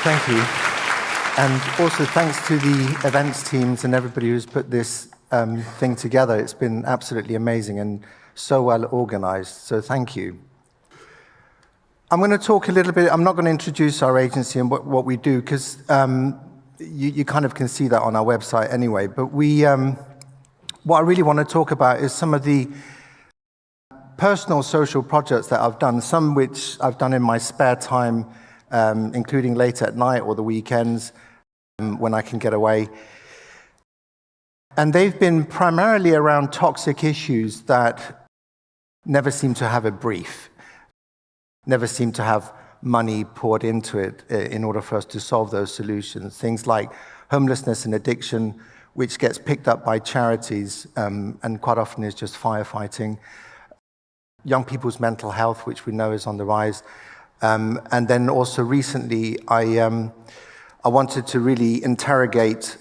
Thank you. And also thanks to the events teams and everybody who's put this thing together. It's been absolutely amazing and so well organized, so thank you. I'm going to talk a little bit, I'm not going to introduce our agency and what we do, because you kind of can see that on our website anyway, but what I really want to talk about is some of the personal social projects that I've done, some which I've done in my spare time, including late at night or the weekends when I can get away. And they've been primarily around toxic issues that never seem to have a brief, never seem to have money poured into it in order for us to solve those solutions. Things like homelessness and addiction, which gets picked up by charities and quite often is just firefighting. Young people's mental health, which we know is on the rise. And then also recently, I wanted to really interrogate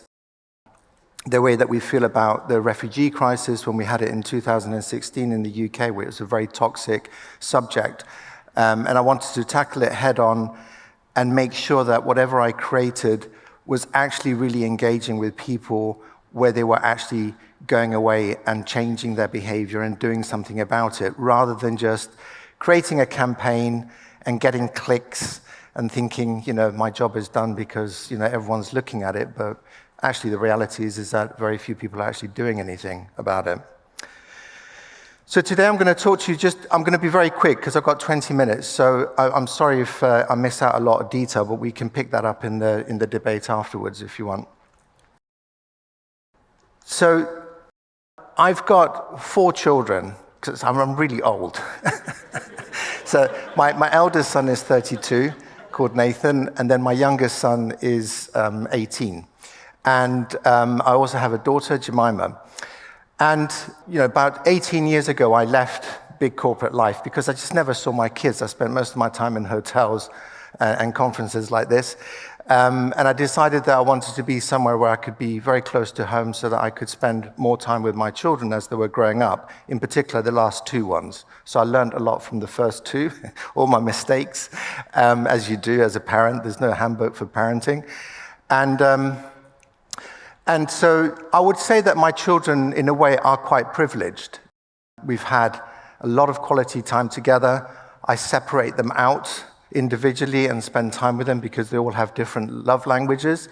the way that we feel about the refugee crisis when we had it in 2016 in the UK, where it was a very toxic subject. And I wanted to tackle it head on and make sure that whatever I created was actually really engaging with people where they were actually going away and changing their behavior and doing something about it, rather than just creating a campaign and getting clicks and thinking, my job is done because, everyone's looking at it. But actually the reality is that very few people are actually doing anything about it. So today I'm going to talk to you I'm going to be very quick because I've got 20 minutes. So I'm sorry if I miss out a lot of detail, but we can pick that up in the debate afterwards if you want. So I've got 4 children, because I'm really old. So my eldest son is 32, called Nathan, and then my youngest son is 18. And I also have a daughter, Jemima. And about 18 years ago, I left big corporate life because I just never saw my kids. I spent most of my time in hotels and conferences like this. And I decided that I wanted to be somewhere where I could be very close to home so that I could spend more time with my children as they were growing up, in particular the last 2 ones. So I learned a lot from the first 2, all my mistakes, as you do as a parent. There's no handbook for parenting. And so I would say that my children, in a way, are quite privileged. We've had a lot of quality time together. I separate them out individually and spend time with them because they all have different love languages.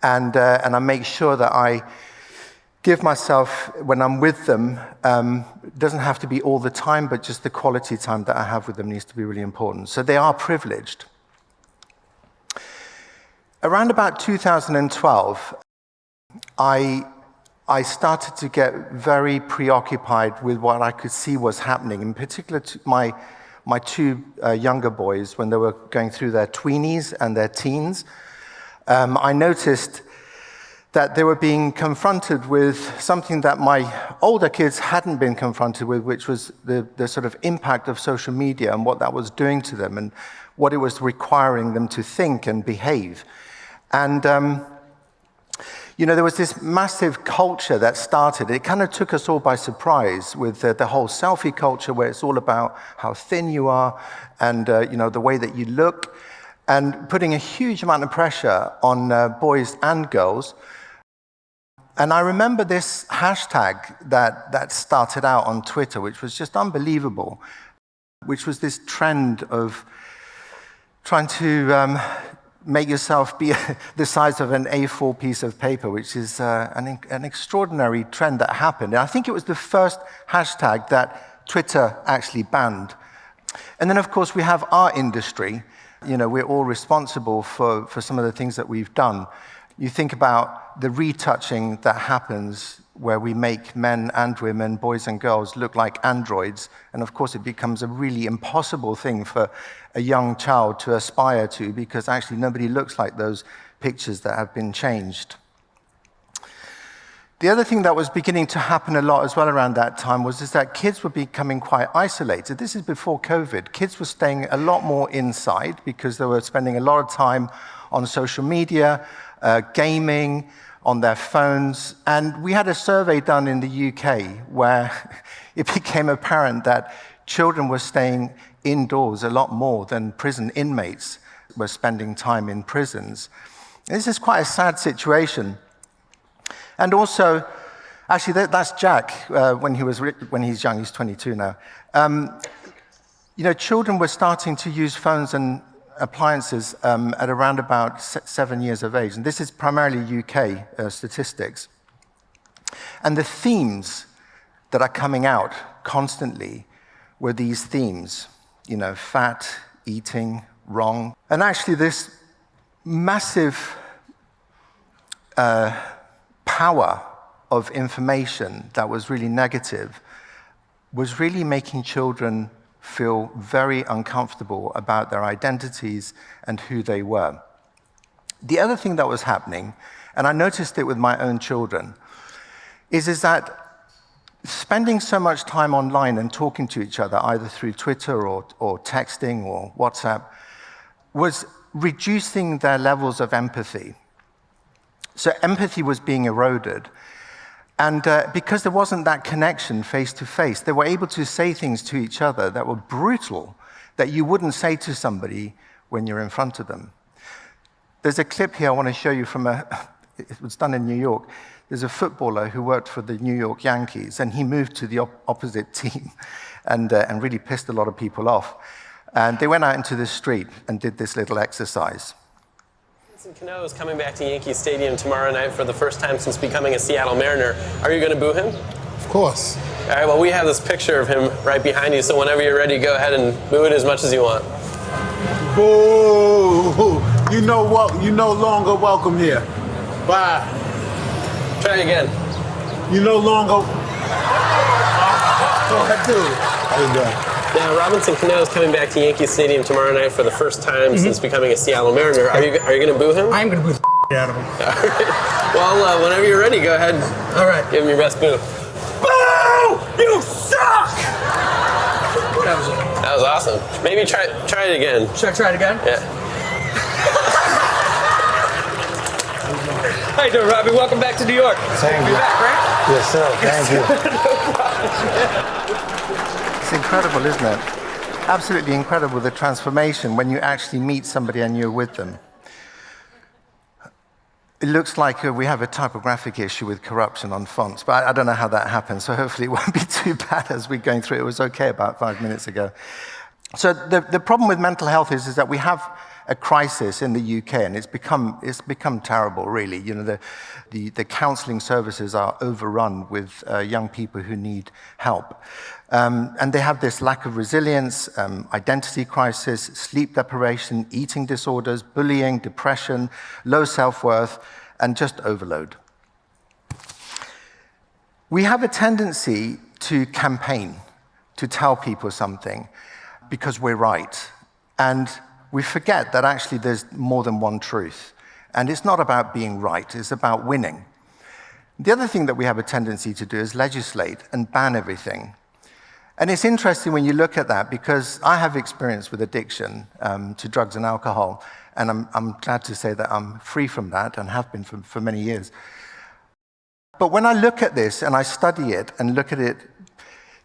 And I make sure that I give myself, when I'm with them, it doesn't have to be all the time, but just the quality time that I have with them needs to be really important. So they are privileged. Around about 2012, I started to get very preoccupied with what I could see was happening, in particular to my 2 younger boys when they were going through their tweenies and their teens. I noticed that they were being confronted with something that my older kids hadn't been confronted with, which was the sort of impact of social media and what that was doing to them and what it was requiring them to think and behave. And there was this massive culture that started. It kind of took us all by surprise with the whole selfie culture, where it's all about how thin you are and the way that you look, and putting a huge amount of pressure on boys and girls. And I remember this hashtag that started out on Twitter, which was just unbelievable, which was this trend of trying to make yourself be the size of an A4 piece of paper, which is an extraordinary trend that happened. And I think it was the first hashtag that Twitter actually banned. And then, of course, we have our industry. We're all responsible for some of the things that we've done. You think about the retouching that happens where we make men and women, boys and girls, look like androids. And of course, it becomes a really impossible thing for a young child to aspire to, because actually nobody looks like those pictures that have been changed. The other thing that was beginning to happen a lot as well around that time was that kids were becoming quite isolated. This is before COVID. Kids were staying a lot more inside because they were spending a lot of time on social media, gaming, on their phones. And we had a survey done in the UK where it became apparent that children were staying indoors a lot more than prison inmates. were spending time in prisons. This is quite a sad situation. And also, actually, that's Jack when he's young. He's 22 now. Children were starting to use phones and appliances at around about 7 years of age. And this is primarily UK statistics. And the themes that are coming out constantly were these themes, fat, eating, wrong. And actually this massive power of information that was really negative was really making children feel very uncomfortable about their identities and who they were. The other thing that was happening, and I noticed it with my own children, is that spending so much time online and talking to each other, either through Twitter or texting or WhatsApp, was reducing their levels of empathy. So empathy was being eroded. And because there wasn't that connection face-to-face, they were able to say things to each other that were brutal, that you wouldn't say to somebody when you're in front of them. There's a clip here I want to show you from it was done in New York. There's a footballer who worked for the New York Yankees, and he moved to the opposite team and really pissed a lot of people off. And they went out into the street and did this little exercise. Marksteen Cano is coming back to Yankee Stadium tomorrow night for the first time since becoming a Seattle Mariner. Are you going to boo him? Of course. All right, well, we have this picture of him right behind you, so whenever you're ready, go ahead and boo it as much as you want. Boo! You know what? You're no longer welcome here. Bye. Try it again. You no longer... Go ahead, dude. How you doing? Now, Marksteen Cano is coming back to Yankee Stadium tomorrow night for the first time since becoming a Seattle Mariner. Are you going to boo him? I'm going to boo the out of him. All right. Well, whenever you're ready, go ahead. All right. Give him your best boo. Boo! You suck! That was awesome. Maybe try it again. Should I try it again? Yeah. How you doing, Robbie? Welcome back to New York. Thank you. You're back, right? Yes, sir. Thank you. It's incredible, isn't it? Absolutely incredible, the transformation when you actually meet somebody and you're with them. It looks like we have a typographic issue with corruption on fonts, but I don't know how that happened, so hopefully it won't be too bad as we're going through it. It was okay about 5 minutes ago. So the problem with mental health is that we have a crisis in the UK, and it's become terrible, really. The counselling services are overrun with young people who need help. And they have this lack of resilience, identity crisis, sleep deprivation, eating disorders, bullying, depression, low self-worth, and just overload. We have a tendency to campaign, to tell people something, because we're right. And we forget that actually there's more than one truth. And it's not about being right, it's about winning. The other thing that we have a tendency to do is legislate and ban everything. And it's interesting when you look at that, because I have experience with addiction to drugs and alcohol, and I'm glad to say that I'm free from that and have been for many years. But when I look at this and I study it and look at it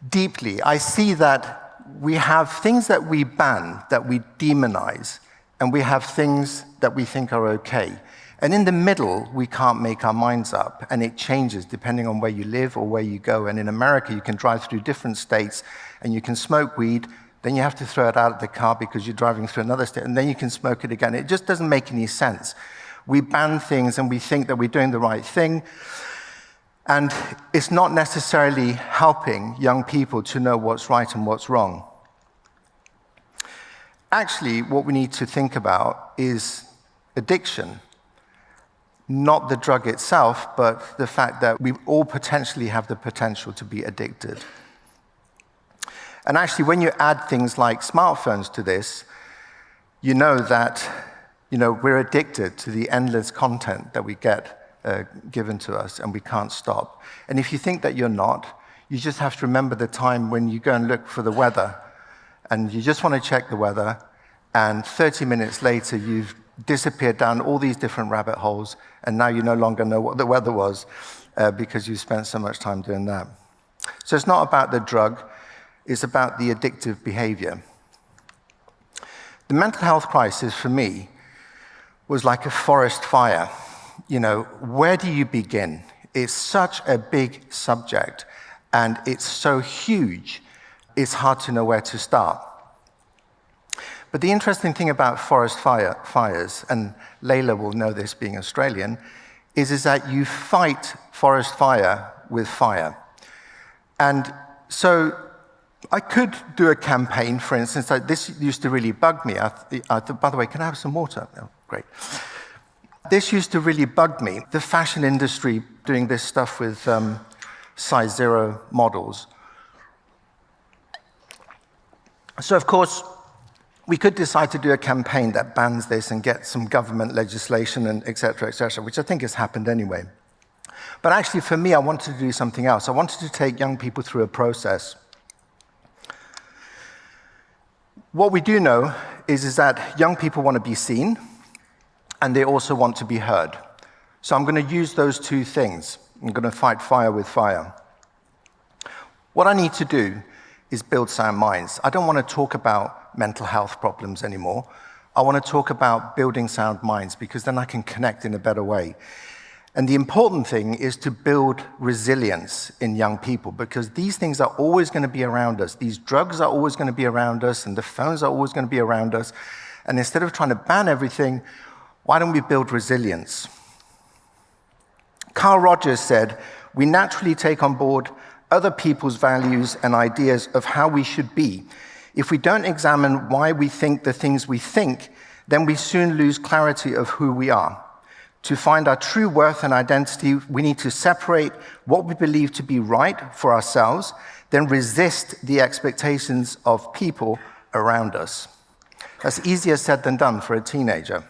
deeply, I see that we have things that we ban, that we demonize, and we have things that we think are okay. And in the middle, we can't make our minds up, and it changes depending on where you live or where you go. And in America, you can drive through different states, and you can smoke weed, then you have to throw it out of the car because you're driving through another state, and then you can smoke it again. It just doesn't make any sense. We ban things, and we think that we're doing the right thing, and it's not necessarily helping young people to know what's right and what's wrong. Actually, what we need to think about is addiction. Not the drug itself, but the fact that we all potentially have the potential to be addicted. And actually, when you add things like smartphones to this, you know that we're addicted to the endless content that we get given to us, and we can't stop. And if you think that you're not, you just have to remember the time when you go and look for the weather, and you just want to check the weather, and 30 minutes later, you've disappeared down all these different rabbit holes, and now you no longer know what the weather was because you spent so much time doing that. So it's not about the drug, it's about the addictive behavior. The mental health crisis for me was like a forest fire. You know, where do you begin? It's such a big subject, and it's so huge, it's hard to know where to start. But the interesting thing about forest fires, and Layla will know this being Australian, is that you fight forest fire with fire. And so I could do a campaign, for instance, like this used to really bug me. I thought, by the way, can I have some water? Oh, great. This used to really bug me. The fashion industry doing this stuff with size 0 models. So, of course, we could decide to do a campaign that bans this and get some government legislation and et cetera, which I think has happened anyway. But actually, for me, I wanted to do something else. I wanted to take young people through a process. What we do know is that young people want to be seen, and they also want to be heard. So I'm going to use those two things. I'm going to fight fire with fire. What I need to do is build sound minds. I don't want to talk about mental health problems anymore. I want to talk about building sound minds, because then I can connect in a better way. And the important thing is to build resilience in young people, because these things are always going to be around us. These drugs are always going to be around us, and the phones are always going to be around us. And instead of trying to ban everything, why don't we build resilience? Carl Rogers said, "We naturally take on board other people's values and ideas of how we should be. If we don't examine why we think the things we think, then we soon lose clarity of who we are. To find our true worth and identity, we need to separate what we believe to be right for ourselves, then resist the expectations of people around us." That's easier said than done for a teenager.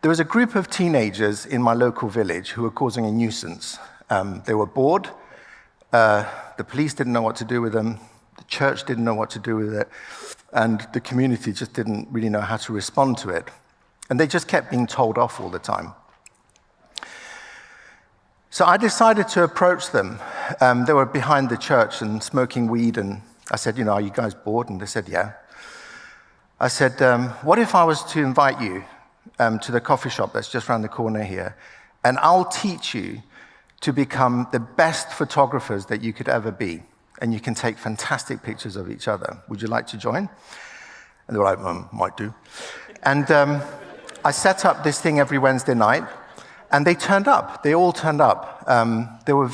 There was a group of teenagers in my local village who were causing a nuisance. They were bored. The police didn't know what to do with them. The church didn't know what to do with it. And the community just didn't really know how to respond to it. And they just kept being told off all the time. So I decided to approach them. They were behind the church and smoking weed. And I said, "Are you guys bored?" And they said, "Yeah." I said, "What if I was to invite you to the coffee shop that's just around the corner here, and I'll teach you to become the best photographers that you could ever be, and you can take fantastic pictures of each other. Would you like to join?" And they were like, "Might do." And I set up this thing every Wednesday night, and they turned up. They all turned up. They were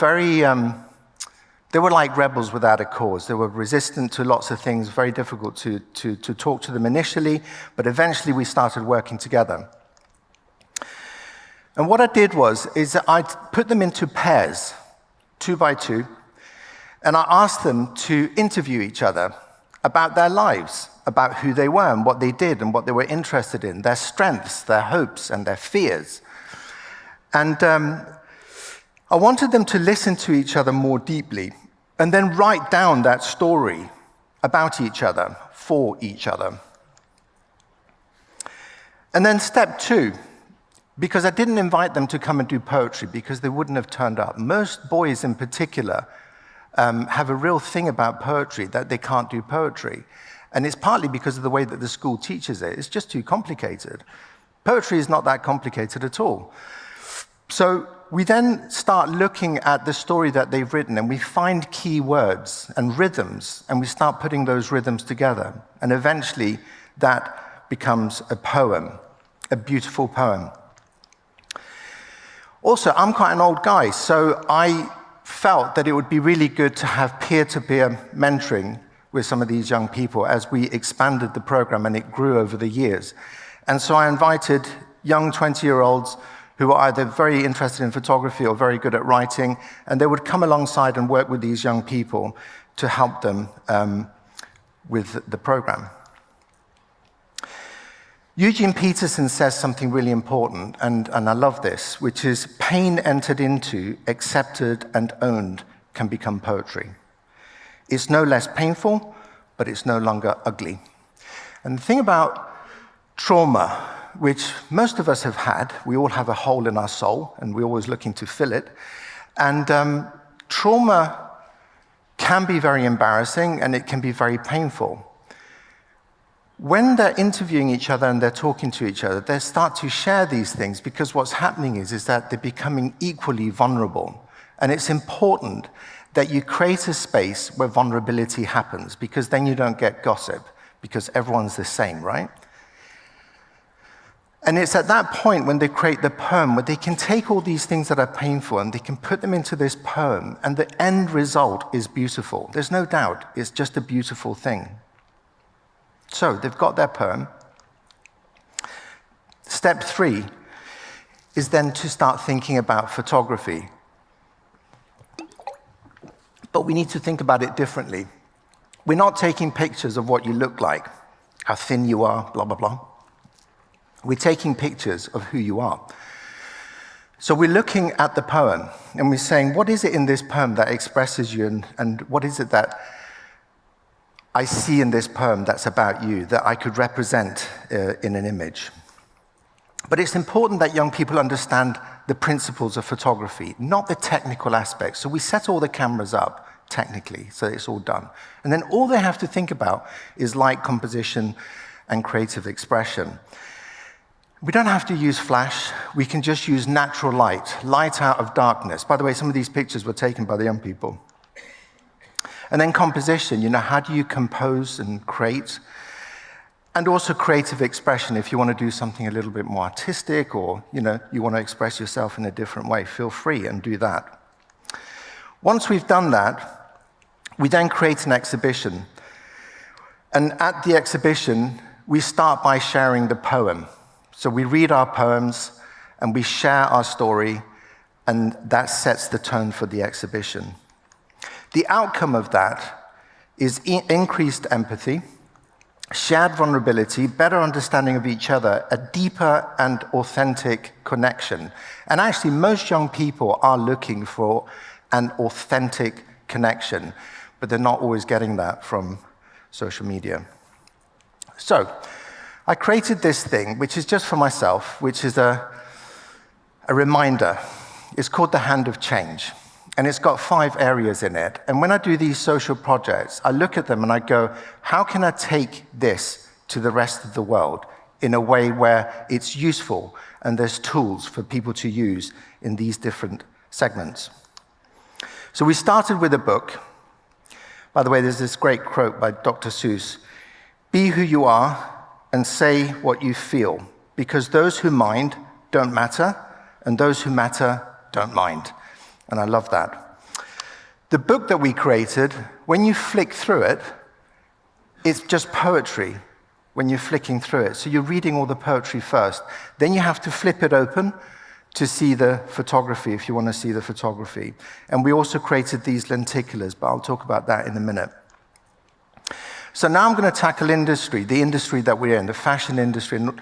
they were like rebels without a cause. They were resistant to lots of things, very difficult to talk to them initially, but eventually we started working together. And what I did is that I put them into pairs, 2 by 2, and I asked them to interview each other about their lives, about who they were and what they did and what they were interested in, their strengths, their hopes, and their fears. And I wanted them to listen to each other more deeply and then write down that story about each other, for each other. And then step 2, because I didn't invite them to come and do poetry because they wouldn't have turned up. Most boys in particular have a real thing about poetry, that they can't do poetry. And it's partly because of the way that the school teaches it. It's just too complicated. Poetry is not that complicated at all. So we then start looking at the story that they've written, and we find key words and rhythms, and we start putting those rhythms together. And eventually that becomes a poem, a beautiful poem. Also, I'm quite an old guy, so I felt that it would be really good to have peer-to-peer mentoring with some of these young people as we expanded the program and it grew over the years. And so I invited young 20-year-olds who were either very interested in photography or very good at writing, and they would come alongside and work with these young people to help them with the program. Eugene Peterson says something really important, and I love this, which is pain entered into, accepted, and owned can become poetry. It's no less painful, but it's no longer ugly. And the thing about trauma, which most of us have had, we all have a hole in our soul, and we're always looking to fill it, and trauma can be very embarrassing, and it can be very painful. when they're interviewing each other and they're talking to each other, they start to share these things because what's happening is that they're becoming equally vulnerable. And it's important that you create a space where vulnerability happens, because then you don't get gossip, because everyone's the same, right? And it's at that point when they create the poem where they can take all these things that are painful and they can put them into this poem, and the end result is beautiful. There's no doubt, it's just a beautiful thing. So they've got their poem. Step 3 is then to start thinking about photography. But we need to think about it differently. We're not taking pictures of what you look like, how thin you are, blah, blah, blah. We're taking pictures of who you are. So we're looking at the poem, and we're saying, what is it in this poem that expresses you, and what is it that I see in this poem that's about you, that I could represent in an image? But it's important that young people understand the principles of photography, not the technical aspects. So we set all the cameras up technically, so it's all done. And then all they have to think about is light composition and creative expression. We don't have to use flash. We can just use natural light, light out of darkness. By the way, some of these pictures were taken by the young people. And then composition, how do you compose and create? And also creative expression. If you want to do something a little bit more artistic, or you want to express yourself in a different way, feel free and do that. Once we've done that, we then create an exhibition. And at the exhibition, we start by sharing the poem. So we read our poems and we share our story, and that sets the tone for the exhibition. The outcome of that is increased empathy, shared vulnerability, better understanding of each other, a deeper and authentic connection. And actually, most young people are looking for an authentic connection, but they're not always getting that from social media. So I created this thing, which is just for myself, which is a reminder. It's called the Hand of Change. And it's got 5 areas in it. And when I do these social projects, I look at them and I go, how can I take this to the rest of the world in a way where it's useful and there's tools for people to use in these different segments? So we started with a book. By the way, there's this great quote by Dr. Seuss: "Be who you are and say what you feel, because those who mind don't matter, and those who matter don't mind." And I love that. The book that we created, when you flick through it, it's just poetry when you're flicking through it. So you're reading all the poetry first. Then you have to flip it open to see the photography, if you want to see the photography. And we also created these lenticulars, but I'll talk about that in a minute. So now I'm going to tackle industry, the industry that we're in, the fashion industry, and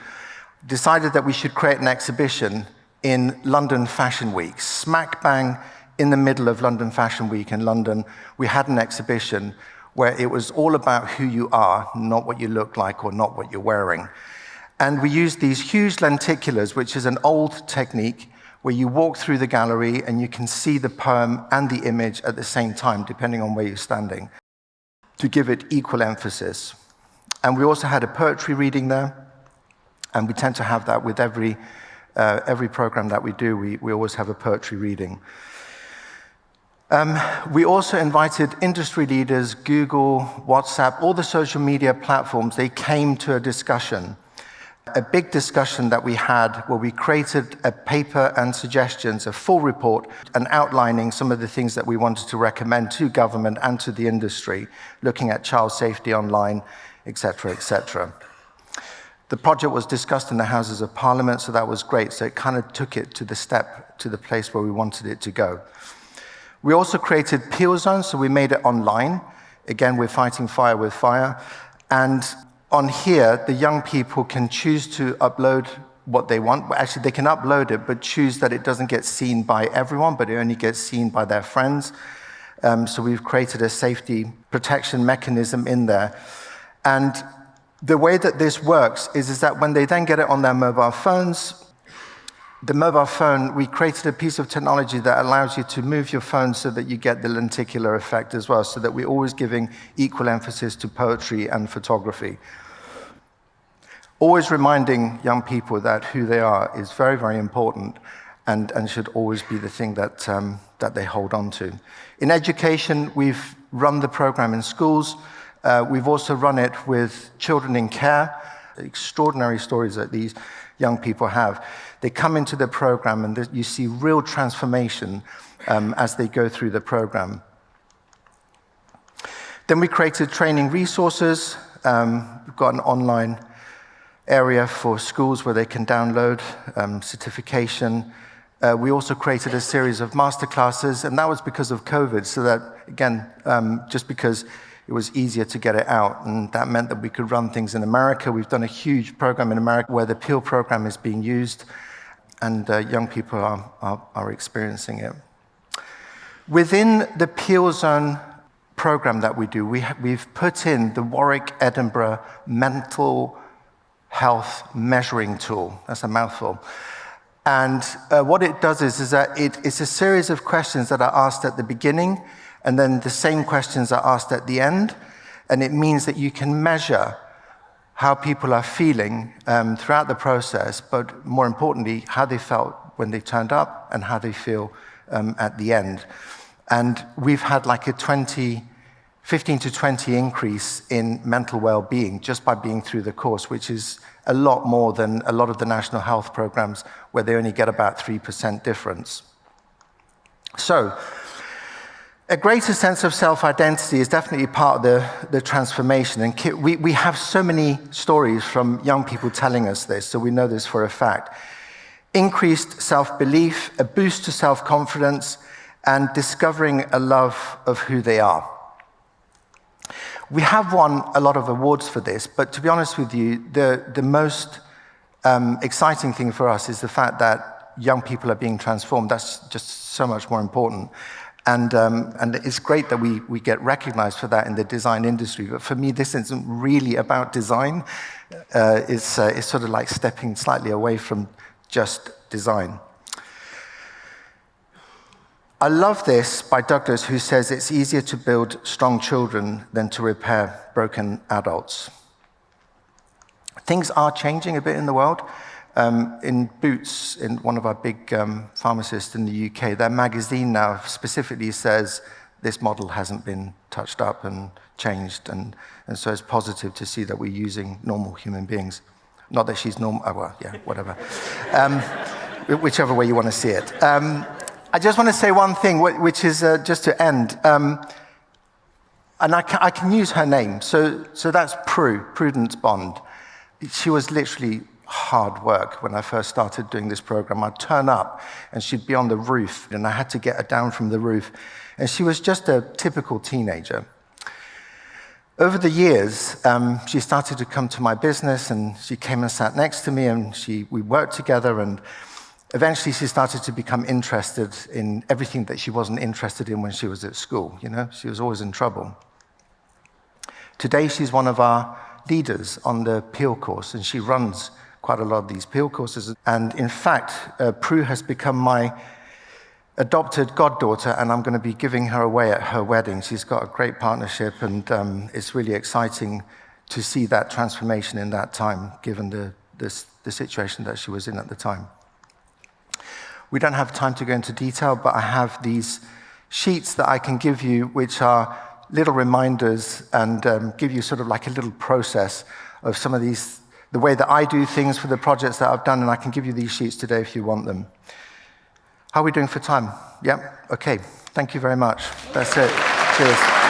decided that we should create an exhibition in London Fashion Week. Smack bang in the middle of London Fashion Week in London, we had an exhibition where it was all about who you are, not what you look like or not what you're wearing. And we used these huge lenticulars, which is an old technique where you walk through the gallery and you can see the poem and the image at the same time, depending on where you're standing, to give it equal emphasis. And we also had a poetry reading there, and we tend to have that with every program that we do. We always have a poetry reading. We also invited industry leaders, Google, WhatsApp, all the social media platforms. They came to a discussion, a big discussion that we had where we created a paper and suggestions, a full report, and outlining some of the things that we wanted to recommend to government and to the industry, looking at child safety online, etc., etc. The project was discussed in the Houses of Parliament, so that was great. So it kind of took it to the place where we wanted it to go. We also created peel zones, so we made it online. Again, we're fighting fire with fire. And on here, the young people can choose to upload what they want. Actually, they can upload it, but choose that it doesn't get seen by everyone, but it only gets seen by their friends. So we've created a safety protection mechanism in there. And the way that this works is that when they then get it on their mobile phones, the mobile phone, we created a piece of technology that allows you to move your phone so that you get the lenticular effect as well, so that we're always giving equal emphasis to poetry and photography. Always reminding young people that who they are is very, very important and should always be the thing that they hold on to. In education, we've run the program in schools. We've also run it with children in care. Extraordinary stories that these young people have. They come into the program and you see real transformation as they go through the program. Then we created training resources. We've got an online area for schools where they can download certification. We also created a series of masterclasses, and that was because of COVID, so that, again, just because it was easier to get it out, and that meant that we could run things in America. We've done a huge program in America where the PEAL program is being used, and young people are experiencing it. Within the PEAL Zone program that we do, we've put in the Warwick-Edinburgh Mental Health Measuring Tool. That's a mouthful. And what it does is that it's a series of questions that are asked at the beginning, and then the same questions are asked at the end, and it means that you can measure how people are feeling throughout the process, but more importantly, how they felt when they turned up and how they feel at the end. And we've had like a 15 to 20 increase in mental well-being just by being through the course, which is a lot more than a lot of the national health programs where they only get about 3% difference. So, a greater sense of self-identity is definitely part of the transformation. And we have so many stories from young people telling us this, so we know this for a fact. Increased self-belief, a boost to self-confidence, and discovering a love of who they are. We have won a lot of awards for this, but to be honest with you, the most exciting thing for us is the fact that young people are being transformed. That's just so much more important. And it's great that we get recognized for that in the design industry. But for me, this isn't really about design. It's sort of like stepping slightly away from just design. I love this by Douglas, who says it's easier to build strong children than to repair broken adults. Things are changing a bit in the world. In Boots, in one of our big pharmacists in the UK, their magazine now specifically says this model hasn't been touched up and changed, and so it's positive to see that we're using normal human beings. Not that she's normal, oh, well, yeah, whatever. Whichever way you want to see it. I just want to say one thing, which is just to end. And I can use her name. So that's Prudence Bond. She was literally hard work when I first started doing this program. I'd turn up and she'd be on the roof, and I had to get her down from the roof. And she was just a typical teenager. Over the years, she started to come to my business, and she came and sat next to me, and we worked together, and eventually she started to become interested in everything that she wasn't interested in when she was at school. You know, she was always in trouble. Today, she's one of our leaders on the PEAL course, and she runs quite a lot of these PEAL courses. And in fact, Prue has become my adopted goddaughter, and I'm going to be giving her away at her wedding. She's got a great partnership, and it's really exciting to see that transformation in that time, given the situation that she was in at the time. We don't have time to go into detail, but I have these sheets that I can give you, which are little reminders and give you sort of like a little process of some of these, the way that I do things for the projects that I've done, and I can give you these sheets today if you want them. How are we doing for time? Yep, okay. Thank you very much. That's it. Cheers.